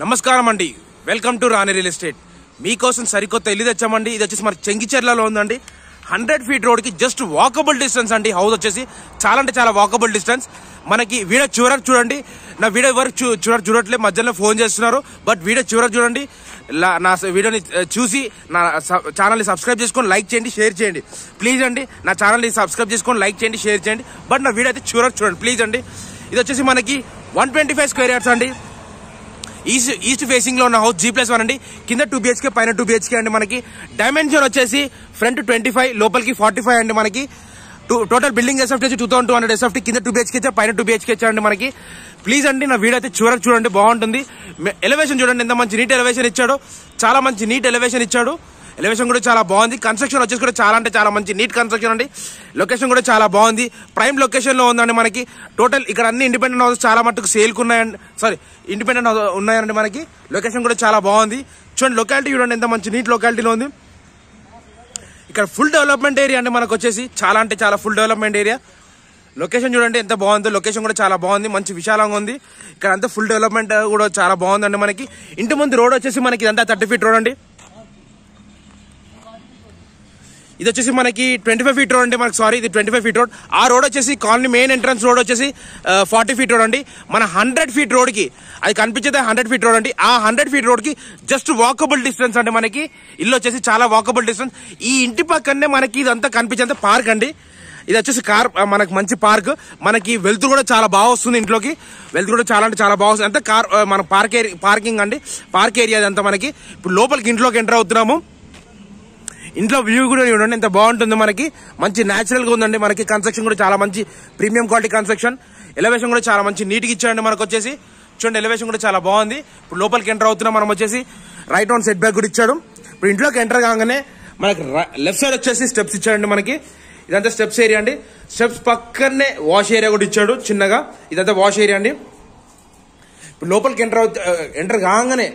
నమస్కారం అండి, welcome to Rani real estate. మీకోసం సరికొత్త ఇల్లు తెచ్చామండి. ఇది వచ్చేసి మన చెంగిచెర్లలో ఉందండి. 100 feet రోడ్కి జస్ట్ వాకబుల్ డిస్టెన్స్ అండి. హౌస్ వచ్చేసి చాలా అంటే చాలా వాకబుల్ డిస్టెన్స్. మనకి వీడియో చివరకు చూడండి. నా వీడియో వరకు చూడట్లేదు, మధ్యలో ఫోన్ చేస్తున్నారు. బట్ వీడియో చివరకు చూడండి. నా వీడియోని చూసి నా ఛానల్ని సబ్స్క్రైబ్ చేసుకొని లైక్ చేయండి, షేర్ చేయండి ప్లీజ్ అండి. నా ఛానల్ని సబ్స్క్రైబ్ చేసుకొని లైక్ చేయండి, షేర్ చేయండి. బట్ నా వీడియో అయితే చివరకు చూడండి ప్లీజ్ అండి. ఇది వచ్చేసి మనకి 125 square yards అండి. ఈస్ట్ ఫేసింగ్ లో ఉన్న హౌస్ G+1 అండి. కింద 2 BHK, పైన 2 BHK అండి. మనకి డైమెన్షన్ వచ్చేసి ఫ్రంట్ 25, లోపలికి 45 అండి. మనకి టోటల్ బిల్డింగ్ ఎస్ఎఫ్టీ వచ్చి 2200 ఎస్ఎఫ్టీ. కింద 2 BHK ఇచ్చారు, పైన 2 BHK ఇచ్చారండి. మనకి ప్లీజ్ అండి నా వీడియో అయితే చివరకు చూడండి, బాగుంటుంది. ఎలివేషన్ చూడండి, ఎంత మంచి నీట్ ఎలివేషన్ ఇచ్చాడు. చాలా మంచి నీట్ ఎలివేషన్ ఇచ్చాడు. ఎలివేషన్ కూడా చాలా బాగుంది. కన్స్ట్రక్షన్ వచ్చేసి కూడా చాలా అంటే చాలా మంచి నీట్ కన్స్ట్రక్షన్ అండి. లొకేషన్ కూడా చాలా బాగుంది, ప్రైమ్ లొకేషన్ లో ఉందండి. మనకి టోటల్ ఇక్కడ అన్ని ఇండిపెండెంట్ హౌసెస్ చాలా మట్టుకు సేల్కి ఉన్నాయండి. ఇండిపెండెంట్ ఉన్నాయండి. మనకి లొకేషన్ కూడా చాలా బాగుంది. చూడండి లొకాలిటీ చూడండి, ఎంత మంచి నీట్ లొకాలిటీలో ఉంది. ఇక్కడ ఫుల్ డెవలప్మెంట్ ఏరియా అండి. మనకు వచ్చేసి చాలా అంటే చాలా ఫుల్ డెవలప్మెంట్ ఏరియా. లొకేషన్ చూడండి ఎంత బాగుందో. లొకేషన్ కూడా చాలా బాగుంది, మంచి విశాలంగా ఉంది. ఇక్కడ అంతా ఫుల్ డెవలప్మెంట్ కూడా చాలా బాగుందండి. మనకి ఇంటి ముందు రోడ్ వచ్చేసి మనకి ఇదంతా 30 feet రోడ్ అండి. ఇది వచ్చేసి మనకి 25 feet రోడ్ అండి. మనకి ఇది 25 feet రోడ్. ఆ రోడ్ వచ్చేసి కాలనీ మెయిన్ ఎంట్రన్స్ రోడ్ వచ్చేసి 40 feet రోడ్ అండి. మన 100 feet రోడ్కి అది కనిపించేది 100 feet రోడ్ అండి. ఆ 100 feet రోడ్కి జస్ట్ వాకబుల్ డిస్టెన్స్ అండి. మనకి ఇల్లు వచ్చేసి చాలా వాకబుల్ డిస్టెన్స్. ఈ ఇంటి పక్కనే మనకి ఇదంతా కనిపించేంత పార్క్ అండి. ఇది వచ్చేసి మనకి మంచి పార్క్. మనకి వెలుతురు కూడా చాలా బాగా వస్తుంది. ఇంట్లోకి వెలుతురు కూడా చాలా అంటే చాలా బాగా వస్తుంది. అంతా మన పార్కింగ్ అండి. పార్క్ ఏరియా అంతా. మనకి ఇప్పుడు లోపలికి ఇంట్లోకి ఎంటర్ అవుతున్నాము. ఇంట్లో వ్యూ కూడా చూడండి ఎంత బాగుంటుంది. మనకి మంచి న్యాచురల్ గా ఉందండి. మనకి కన్స్ట్రక్షన్ కూడా చాలా మంచి ప్రీమియం క్వాలిటీ కన్స్ట్రక్షన్. ఎలివేషన్ కూడా చాలా మంచి నీట్ గా ఇచ్చాడండి. మనకు వచ్చేసి చూడండి ఎలివేషన్ కూడా చాలా బాగుంది. ఇప్పుడు లోపలికి ఎంటర్ అవుతున్నాం మనం. వచ్చేసి రైట్ ఆన్ సెట్ బ్యాక్ కూడా ఇచ్చాడు. ఇప్పుడు ఇంట్లోకి ఎంటర్ కాగానే మనకి లెఫ్ట్ సైడ్ వచ్చేసి స్టెప్స్ ఇచ్చాడండి. మనకి ఇదంతా స్టెప్స్ ఏరియా అండి. స్టెప్స్ పక్కనే వాష్ ఏరియా కూడా ఇచ్చాడు చిన్నగా. ఇదంతా వాష్ ఏరియా అండి. ఇప్పుడు లోపలికి ఎంటర్ కాగానే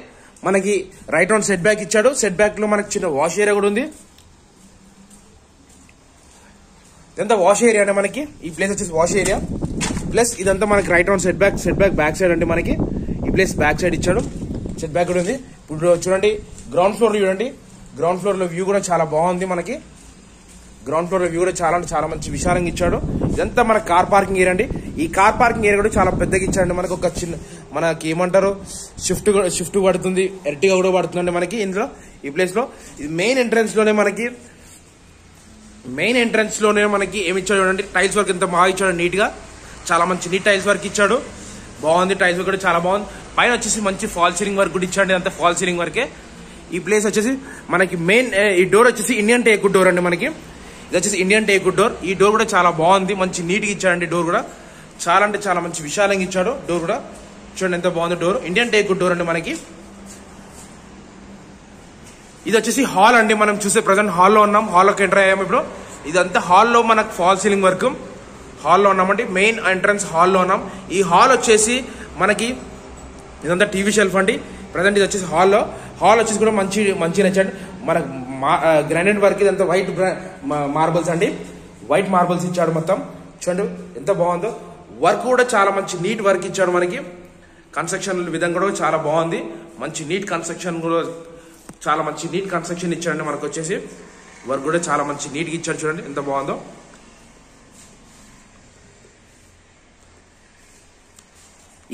మనకి రైట్ ఆన్ సెట్ బ్యాక్ ఇచ్చాడు. సెట్ బ్యాక్ లో మనకి చిన్న వాష్ ఏరియా కూడా ఉంది. ఇదంతా వాష్ ఏరియా అండి. మనకి ఈ ప్లేస్ వచ్చేసి వాష్ ఏరియా. ప్లస్ ఇదంతా మనకి right on set back side అండి. మనకి ఈ ప్లేస్ బ్యాక్ సైడ్ ఇచ్చాడు. సెట్ బ్యాక్ కూడా ఉంది. ఇప్పుడు చూడండి గ్రౌండ్ ఫ్లోర్ చూడండి. గ్రౌండ్ ఫ్లోర్ లో వ్యూ కూడా చాలా బాగుంది. మనకి గ్రౌండ్ ఫ్లోర్ లో వ్యూ కూడా చాలా అంటే చాలా మంచి విశాలంగా ఇచ్చాడు. ఇదంతా మన కార్ పార్కింగ్ ఏరియా అండి. ఈ కార్ పార్కింగ్ ఏరియా కూడా చాలా పెద్దగా ఇచ్చాడండి. మనకు ఒక చిన్న మనకి ఏమంటారు షిఫ్ట్ పడుతుంది, ఎర్టిగా కూడా పడుతుందండి మనకి ఇందులో. ఈ ప్లేస్ లో ఇది మెయిన్ ఎంట్రన్స్ లోనే మనకి ఏమి ఇచ్చాడు చూడండి. టైల్స్ వర్క్ ఎంత బాగా ఇచ్చాడు, నీట్ గా చాలా మంచి నీట్ టైల్స్ వర్క్ ఇచ్చాడు. బాగుంది, టైల్స్ వర్క్ కూడా చాలా బాగుంది. పైన వచ్చేసి మంచి ఫాల్ సీలింగ్ వర్క్ కూడా ఇచ్చాడు. అంతా ఫాల్ సీలింగ్ వర్కే. ఈ ప్లేస్ వచ్చేసి మనకి మెయిన్ ఈ డోర్ వచ్చేసి ఇండియన్ టేక్ డోర్ అండి. మనకి ఇది వచ్చేసి ఇండియన్ టేక్ డోర్. ఈ డోర్ కూడా చాలా బాగుంది, మంచి నీట్ గా ఇచ్చాడండి. డోర్ కూడా చాలా అంటే చాలా మంచి విశాలంగా ఇచ్చాడు. డోర్ కూడా చూడండి ఎంత బాగుంది. డోర్ ఇండియన్ టేక్ డోర్ అండి. మనకి ఇది వచ్చేసి హాల్ అండి. మనం చూసే ప్రజెంట్ హాల్లో ఉన్నాం. హాల్లోకి ఎంటర్ అయ్యాము ఇప్పుడు. ఇదంతా హాల్లో మనకు ఫాల్ సీలింగ్ వర్క్. హాల్లో ఉన్నామండి. మెయిన్ ఎంట్రన్స్ హాల్లో ఉన్నాం. ఈ హాల్ వచ్చేసి మనకి ఇదంతా టీవీ షెల్ఫ్ అండి. ప్రజెంట్ ఇది వచ్చేసి హాల్ వచ్చేసి కూడా మంచి నచ్చండి. మనకు గ్రానైట్ వర్క్. ఇదంతా వైట్ మార్బల్స్ అండి. వైట్ మార్బల్స్ ఇచ్చాడు మొత్తం. చూడండి ఎంత బాగుందో. వర్క్ కూడా చాలా మంచి నీట్ వర్క్ ఇచ్చాడు. మనకి కన్స్ట్రక్షన్ విధంగా కూడా చాలా బాగుంది. మంచి నీట్ కన్స్ట్రక్షన్ కూడా చాలా మంచి నీట్ కన్స్ట్రక్షన్ ఇచ్చాడండి. మనకు వచ్చేసి వర్క్ కూడా చాలా మంచి నీట్ గా ఇచ్చాడు. చూడండి ఎంత బాగుందో.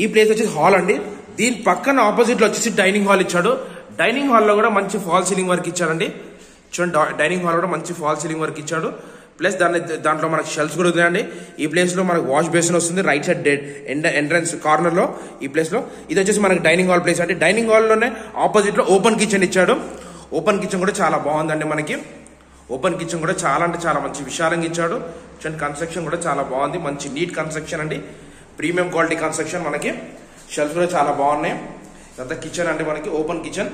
ఈ ప్లేస్ వచ్చేసి హాల్ అండి. దీని పక్కన ఆపోజిట్ లో వచ్చేసి డైనింగ్ హాల్ ఇచ్చాడు. డైనింగ్ హాల్ లో కూడా మంచి ఫాల్ సీలింగ్ వర్క్ ఇచ్చాడండి. చూడండి డైనింగ్ హాల్ కూడా మంచి ఫాల్ సీలింగ్ వర్క్ ఇచ్చాడు. ప్లస్ దాంట్లో మనకి షెల్ఫ్స్ కూడా ఉన్నాయండి. ఈ ప్లేస్ లో మనకు వాష్ బేసిన్ వస్తుంది రైట్ సైడ్ ఎంట్రన్స్ కార్నర్ లో. ఈ ప్లేస్ లో ఇది వచ్చేసి మనకి డైనింగ్ హాల్ ప్లేస్ అండి. డైనింగ్ హాల్ లోనే ఆపోజిట్ లో ఓపెన్ కిచెన్ ఇచ్చాడు. ఓపెన్ కిచెన్ కూడా చాలా బాగుందండి. మనకి ఓపెన్ కిచెన్ కూడా చాలా అంటే చాలా మంచి విశాలంగా ఇచ్చాడు. చూడండి కన్స్ట్రక్షన్ కూడా చాలా బాగుంది, మంచి నీట్ కన్స్ట్రక్షన్ అండి. Premium quality construction. మనకి షెల్ఫ్ కూడా చాలా బాగున్నాయి. ఇదంతా కిచెన్ అండి. మనకి ఓపెన్ కిచెన్.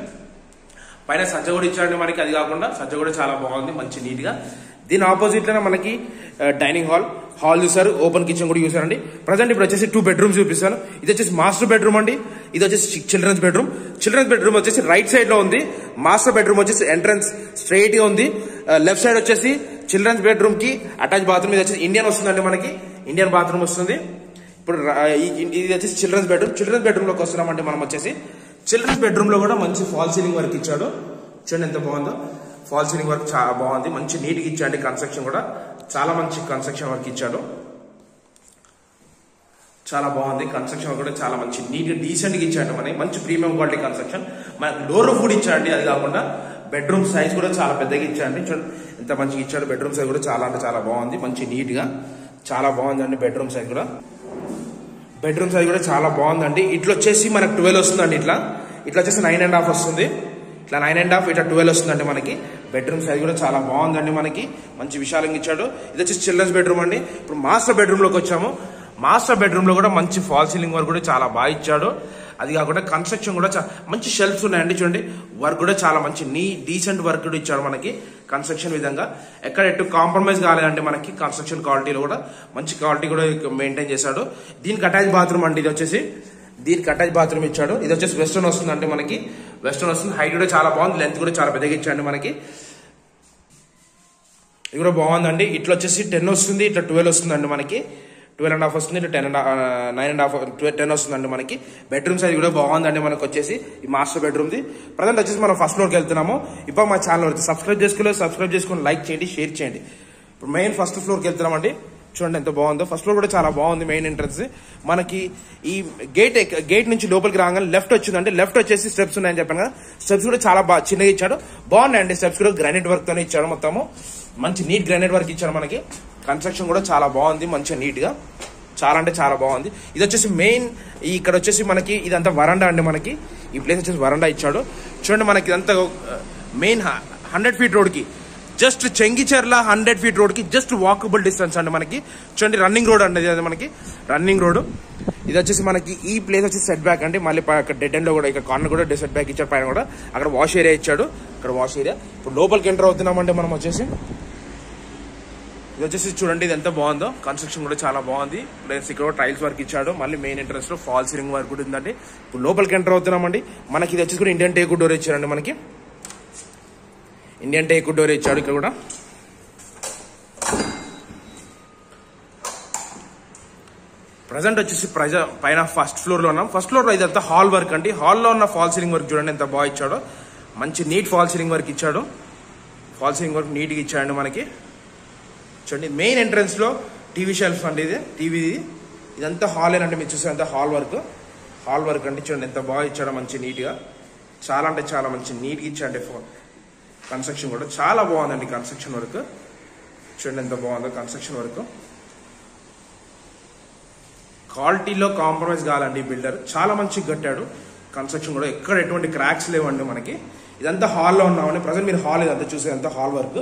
పైన సజ్జ కూడా ఇచ్చాడండి. మనకి అది కాకుండా సజ్జ కూడా చాలా బాగుంది, మంచి నీట్ గా. దీని ఆపోజిట్ లోనే మనకి డైనింగ్ హాల్ చూసారు. ఓపెన్ కిచెన్ కూడా చూసారండి. ప్రజెంట్ ఇప్పుడు వచ్చేసి 2 bedrooms చూపిస్తాను. ఇది వచ్చేసి మాస్టర్ బెడ్రూమ్ అండి. ఇది వచ్చేసి చిల్డ్రన్స్ బెడ్రూమ్ వచ్చేసి రైట్ సైడ్ లో ఉంది. మాస్టర్ బెడ్రూమ్ వచ్చేసి ఎంట్రన్స్ స్ట్రైట్ గా ఉంది. లెఫ్ట్ సైడ్ వచ్చేసి చిల్డ్రన్స్ బెడ్రూమ్ కి అటాచ్ బాత్రూమ్. ఇది వచ్చేసి ఇండియన్ వస్తుందండి. మనకి ఇండియన్ బాత్రూమ్ వస్తుంది. ఇప్పుడు ఇది వచ్చేసి చిల్డ్రన్స్ బెడ్రూమ్ లోకి వస్తున్నామంటే మనం వచ్చేసి చిల్డ్రన్స్ బెడ్రూమ్ లో కూడా మంచి ఫాల్ సీలింగ్ వర్క్ ఇచ్చాడు. చూడండి ఎంత బాగుందో. ఫాల్ సీలింగ్ వర్క్ చాలా బాగుంది. మంచి నీట్ గా ఇచ్చాడు. కన్స్ట్రక్షన్ కూడా చాలా మంచి కన్స్ట్రక్షన్ వర్క్ ఇచ్చాడు. చాలా బాగుంది. కన్స్ట్రక్షన్ కూడా చాలా మంచి నీట్ గా డీసెంట్ గా ఇచ్చాడు. మనకి మంచి ప్రీమియం క్వాలిటీ కన్స్ట్రక్షన్. మనకి డోర్ కూడా ఇచ్చాడు. అది కాకుండా బెడ్రూమ్ సైజ్ కూడా చాలా పెద్దగా ఇచ్చాడు. చూడండి ఎంత మంచిగా ఇచ్చాడు. బెడ్రూమ్ సైజ్ కూడా చాలా అంటే చాలా బాగుంది. మంచి నీట్ గా చాలా బాగుందండి. బెడ్రూమ్ సైజ్ కూడా చాలా బాగుందండి. ఇట్లా వచ్చేసి మనకు 12 వస్తుందండి. ఇట్లా వచ్చేసి 9.5 వస్తుంది. ఇట్లా 9.5 ఇట్లా 12 వస్తుందండి మనకి. బెడ్రూమ్ సైజ్ కూడా చాలా బాగుందండి. మనకి మంచి విశాలంగా ఇచ్చాడు. ఇది వచ్చేసి చిల్డ్రన్స్ బెడ్రూమ్ అండి. ఇప్పుడు మాస్టర్ బెడ్రూమ్ లోకి వచ్చాము. మాస్టర్ బెడ్రూమ్ లో కూడా మంచి ఫాల్ సీలింగ్ వర్క్ కూడా చాలా బాగా ఇచ్చాడు. అది కాకుండా కన్స్ట్రక్షన్ కూడా మంచి షెల్ఫ్స్ ఉన్నాయండి. చూడండి వర్క్ కూడా చాలా మంచి డీసెంట్ వర్క్ కూడా ఇచ్చాడు మనకి. కన్స్ట్రక్షన్ విధంగా ఎక్కడ ఎటు కాంప్రమైజ్ కాలేదండి. మనకి కన్స్ట్రక్షన్ క్వాలిటీలో కూడా మంచి క్వాలిటీ కూడా మెయింటైన్ చేశాడు. దీనికి అటాచ్ బాత్రూమ్ అండి. ఇది వచ్చేసి దీనికి అటాచ్ బాత్రూమ్ ఇచ్చాడు. ఇది వచ్చేసి వెస్టర్న్ వస్తుంది అంటే మనకి. వెస్టర్న్ వస్తుంది. హైట్ కూడా చాలా బాగుంది. లెంత్ కూడా చాలా పెద్దగా ఇచ్చాడు మనకి. ఇది కూడా బాగుందండి. ఇట్లా వచ్చేసి 10 వస్తుంది. ఇట్లా 12 వస్తుందండి మనకి. 12.5 వస్తుంది. ఇట్లా 9.5 10 వస్తుందండి మనకి. బెడ్రూమ్ సైజ్ కూడా బాగుందండి. మనకు వచ్చేసి ఈ మాస్టర్ బెడ్రూమ్ ది ప్రజెంట్ వచ్చేసి మనం ఫస్ట్ ఫ్లోర్కి వెళ్తున్నాము. ఇప్పుడు మా ఛానల్ వచ్చి సబ్స్క్రైబ్ చేసుకుని లైక్ చేయండి, షేర్ చేయండి. ఇప్పుడు మెయిన్ ఫస్ట్ ఫ్లోర్కి వెళ్తున్నామండి. చూడండి ఎంత బాగుందో. ఫస్ట్ ఫ్లోర్ కూడా చాలా బాగుంది. మెయిన్ ఎంట్రన్స్ మనకి ఈ గేట్ నుంచి లోపలికి రాగానే లెఫ్ట్ వచ్చిందండి. లెఫ్ట్ వచ్చేసి స్టెప్స్ ఉన్నాయని చెప్పాను కదా. స్టెప్స్ కూడా చాలా బాగా చిన్నగా ఇచ్చాడు. బాగున్నాయండి. స్టెప్స్ కూడా గ్రానైట్ వర్క్ తోనే ఇచ్చాడు. మొత్తము మంచి నీట్ గ్రానైట్ వర్క్ ఇచ్చాడు మనకి. కన్స్ట్రక్షన్ కూడా చాలా బాగుంది. మంచిగా నీట్ గా చాలా అంటే చాలా బాగుంది. ఇది వచ్చేసి మెయిన్ ఇక్కడ వచ్చేసి మనకి ఇదంతా వరండా అండి. మనకి ఈ ప్లేస్ వచ్చేసి వరండా ఇచ్చాడు. చూడండి మనకి ఇదంతా మెయిన్ 100 ఫీట్ రోడ్ కి జస్ట్ చెంగిచెర్ల 100 ఫీట్ రోడ్ కి జస్ట్ వాకబుల్ డిస్టెన్స్ అండి మనకి. చూడండి రన్నింగ్ రోడ్ అండి. అది మనకి రన్నింగ్ రోడ్. ఇది వచ్చేసి మనకి ఈ ప్లేస్ వచ్చి సెట్ బ్యాక్ అండి. మళ్ళీ డెడ్ ఎండ్ లో కూడా ఇక్కడ కార్నర్ కూడా సెట్ బ్యాక్ ఇచ్చాడు. పైన కూడా అక్కడ వాష్ ఏరియా ఇచ్చాడు. ఇక్కడ వాష్ ఏరియా. ఇప్పుడు లోపలికి ఎంటర్ అవుతున్నామంటే మనం వచ్చేసి ఇది వచ్చేసి చూడండి ఇది ఎంత బాగుందో. కన్స్ట్రక్షన్ కూడా చాలా బాగుంది. ప్లస్ ఇక్కడ టైల్స్ వర్క్ ఇచ్చాడు. మళ్ళీ మెయిన్ ఎంట్రన్స్ లో ఫాల్ సీలింగ్ వర్క్ కూడా ఉందండి. ఇప్పుడు లోపలికి ఎంటర్ అవుతున్నామండి. మనకి ఇది వచ్చేసి కూడా ఇండియన్ టేకు డోర్ ఇచ్చారండి. మనకి ఇండియన్ టేకు డోర్ ఇచ్చాడు. ఇక్కడ కూడా ప్రజెంట్ వచ్చేసి పైన ఫస్ట్ ఫ్లోర్ లో ఉన్నాం. ఫస్ట్ ఫ్లోర్ లో ఇదంతా హాల్ వర్క్ అండి. హాల్లో ఉన్న ఫాల్ సీలింగ్ వర్క్ చూడండి ఎంత బాగా ఇచ్చాడో. మంచి నీట్ ఫాల్ సీలింగ్ వర్క్ ఇచ్చాడు. ఫాల్ సీలింగ్ వర్క్ నీట్ గా ఇచ్చాడు మనకి. చూడండి మెయిన్ ఎంట్రన్స్ లో టీవీ షెల్ఫ్ అండి. ఇది టీవీ ఇదంతా హాల్ ఏనండి. మీరు చూసే అంతా హాల్ వర్క్ అండి. చూడండి ఎంత బాగా ఇచ్చాడో మంచి నీట్ గా. చాలా అంటే చాలా మంచి నీట్ గా ఇచ్చాడు. కన్స్ట్రక్షన్ కూడా చాలా బాగుందండి. కన్స్ట్రక్షన్ వర్క్ చూడండి ఎంత బాగుందో. కన్స్ట్రక్షన్ వర్క్ క్వాలిటీలో కాంప్రమైజ్ కావాలండి. బిల్డర్ చాలా మంచిగా కట్టాడు. కన్స్ట్రక్షన్ కూడా ఎక్కడ ఎటువంటి క్రాక్స్ లేవండి మనకి. ఇదంతా హాల్లో ఉన్నామండి. ప్రజెంట్ మీరు హాల్ ఇదంతా చూసేదంతా hall work.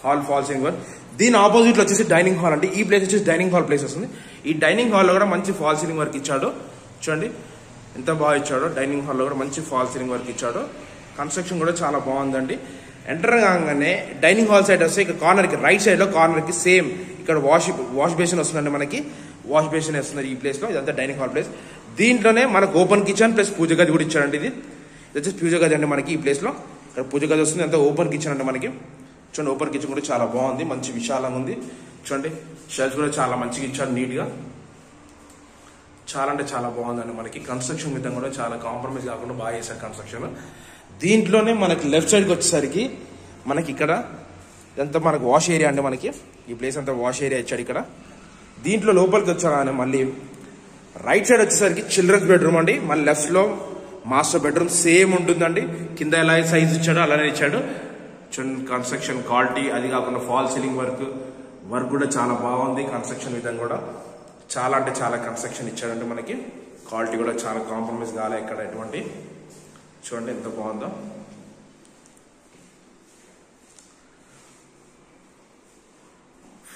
Hall fall ceiling work. దీని ఆపోజిట్ లో వచ్చేసి డైనింగ్ హాల్ అండి. ఈ ప్లేస్ వచ్చేసి డైనింగ్ హాల్ ప్లేస్ వస్తుంది. ఈ డైనింగ్ హాల్ లో కూడా మంచి ఫాల్ సీలింగ్ వర్క్ ఇచ్చాడు. చూడండి ఎంత బాగా ఇచ్చాడో. డైనింగ్ హాల్ లో కూడా మంచి ఫాల్ సీలింగ్ వర్క్ ఇచ్చాడు. కన్స్ట్రక్షన్ కూడా చాలా బాగుందండి. ఎంటర్ కాగానే డైనింగ్ హాల్ సైడ్ వస్తే ఇక్కడ కార్నర్ కి రైట్ సైడ్ లో కార్నర్ కి సేమ్ ఇక్కడ వాష్ బేసిన్ వస్తుందండి. మనకి వాష్ బేసిన్ వస్తుంది ఈ ప్లేస్ లో. ఇదంతా డైనింగ్ హాల్ ప్లేస్. దీంట్లోనే మనకు ఓపెన్ కిచెన్ ప్లస్ పూజ గది కూడా ఇచ్చాడండి. ఇది వచ్చేసి పూజ గది అండి మనకి. ఈ ప్లేస్ లో ఇక్కడ పూజ గది వస్తుంది. అంతా ఓపెన్ కిచెన్ అండి మనకి. చూడండి ఓపెన్ కిచెన్ కూడా చాలా బాగుంది. మంచి విశాలంగా ఉంది. చూడండి షెల్ఫ్ కూడా చాలా మంచిగా ఇచ్చాడు. నీట్ గా చాలా అంటే చాలా బాగుందండి మనకి. కన్స్ట్రక్షన్ విధంగా కూడా చాలా కాంప్రమైజ్ కాకుండా బాగా చేశారు కన్స్ట్రక్షన్. దీంట్లోనే మనకి లెఫ్ట్ సైడ్కి వచ్చేసరికి మనకి ఇక్కడ ఇదంతా మనకు వాష్ ఏరియా అండి. మనకి ఈ ప్లేస్ అంతా వాష్ ఏరియా ఇచ్చాడు ఇక్కడ. దీంట్లో లోపలికి వచ్చాను మళ్ళీ రైట్ సైడ్ వచ్చేసరికి చిల్డ్రన్స్ బెడ్రూమ్ అండి. మళ్ళీ లెఫ్ట్ లో మాస్టర్ బెడ్రూమ్ సేమ్ ఉంటుందండి. కింద ఎలా సైజ్ ఇచ్చాడో అలానే ఇచ్చాడు. చూడండి కన్స్ట్రక్షన్ క్వాలిటీ. అది కాకుండా ఫాల్ సీలింగ్ వర్క్ కూడా చాలా బాగుంది. కన్స్ట్రక్షన్ విధంగా కూడా చాలా అంటే చాలా కన్స్ట్రక్షన్ ఇచ్చాడండి మనకి. క్వాలిటీ కూడా చాలా కాంప్రమైజ్ కాలే ఇక్కడ ఎటువంటి. చూడండి ఎంత బాగుందో.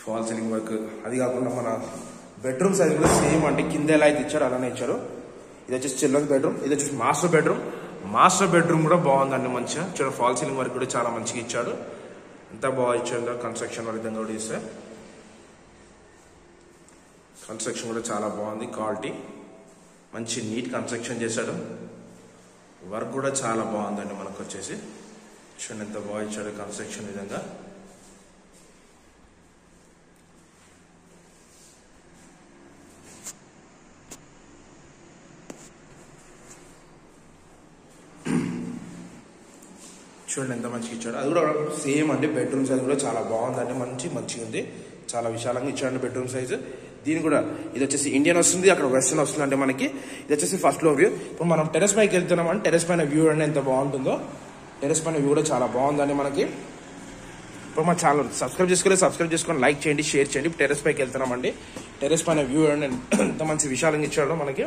Fall ceiling work. అది కాకుండా మన బెడ్రూమ్ సైజ్ కూడా సేమ్ అండి. కింద ఎలా అయితే ఇచ్చారో అలానే ఇచ్చారు. ఇది వచ్చేసి చిల్డ్రన్స్ బెడ్రూమ్. ఇది వచ్చేసి మాస్టర్ బెడ్రూమ్. మాస్టర్ బెడ్రూమ్ కూడా బాగుందండి మంచిగా. చూడండి ఫాల్ సీలింగ్ వర్క్ కూడా చాలా మంచిగా ఇచ్చాడు. ఎంత బాగా ఇచ్చాడు. కన్స్ట్రక్షన్ విధంగా కూడా ఇస్తే కన్స్ట్రక్షన్ కూడా చాలా బాగుంది. క్వాలిటీ మంచి నీట్ కన్స్ట్రక్షన్ చేశాడు. వర్క్ కూడా చాలా బాగుందండి మనకు వచ్చేసి. చూడండి ఎంత బాగా ఇచ్చాడు కన్స్ట్రక్షన్ విధంగా. చూడండి ఎంత మంచిగా ఇచ్చాడు. అది కూడా సేమ్ అండి. బెడ్రూమ్ సైజ్ కూడా చాలా బాగుందండి. మంచిగా ఉంది. చాలా విశాలంగా ఇచ్చాడు బెడ్రూమ్ సైజు. దీని కూడా ఇది వచ్చేసి ఇండియన్ వస్తుంది, అక్కడ వెస్టర్న్ వస్తుంది అంటే మనకి. ఇది వచ్చేసి ఫస్ట్ ఫ్లోర్ వ్యూ. ఇప్పుడు మనం టెరెస్ పైకి వెళ్తున్నాం అంటే టెరెస్ పైన వ్యూ అంటే ఎంత బాగుంటుందో. టెరెస్ పైన వ్యూ కూడా చాలా బాగుందండి మనకి. ఇప్పుడు మన ఛానల్ సబ్స్క్రైబ్ చేసుకొని లైక్ చేయండి, షేర్ చేయండి. టెరెస్ పైకి వెళ్తున్నామండి. టెరెస్ పైన వ్యూ అంటే ఎంత మంచి విశాలంగా ఇచ్చాడో మనకి.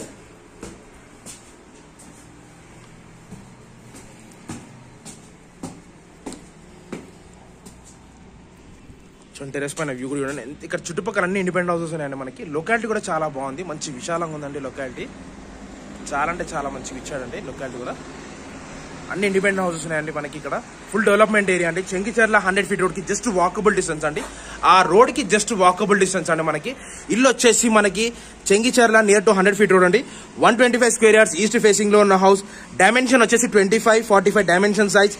టెరెస్ పైన వ్యూ కూడా చూడండి. ఇక్కడ చుట్టుపక్కల అన్ని ఇండిపెండెంట్ హౌసెస్ ఉన్నాయండి మనకి. లొకాలిటీ కూడా చాలా బాగుంది, మంచి విశాలంగా ఉందండి లొకాలిటీ. చాలా అంటే చాలా మంచిగా ఇచ్చాడండి లొకాలిటీ కూడా. అన్ని ఇండిపెండెంట్ హౌసెస్ ఉన్నాయండి మనకి. ఇక్కడ ఫుల్ డెవలప్మెంట్ ఏరియా అండి. చెంగిచెర్ల 100 feet రోడ్కి జస్ట్ వాకబుల్ డిస్టెన్స్ అండి. ఆ రోడ్కి జస్ట్ వాకబుల్ డిస్టెన్స్ అండి మనకి. ఇల్లు వచ్చేసి మనకి Chengicherla near to 100 feet road అండి. 125 square yards ఈస్ట్ ఫేసింగ్ లో ఉన్న హౌస్. డైమెన్షన్ వచ్చేసి 25-45 dimension size.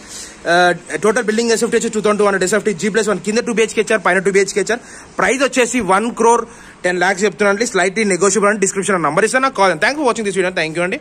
Total building SFT వచ్చి 2200 ఎస్ఎఫ్టీ. G+1 కింద 2 BHK ఇచ్చారు, పైన 2 BHK ఇచ్చారు. ప్రైస్ వచ్చేసి 1,10,00,000 చెప్తున్నాండి. స్లైట్లీ నెగోషియబుల్ అండి. డిస్క్రిప్షన్ నంబర్ ఇస్తాను, నాకు call. Thank you for watching this video. Thank you అండి.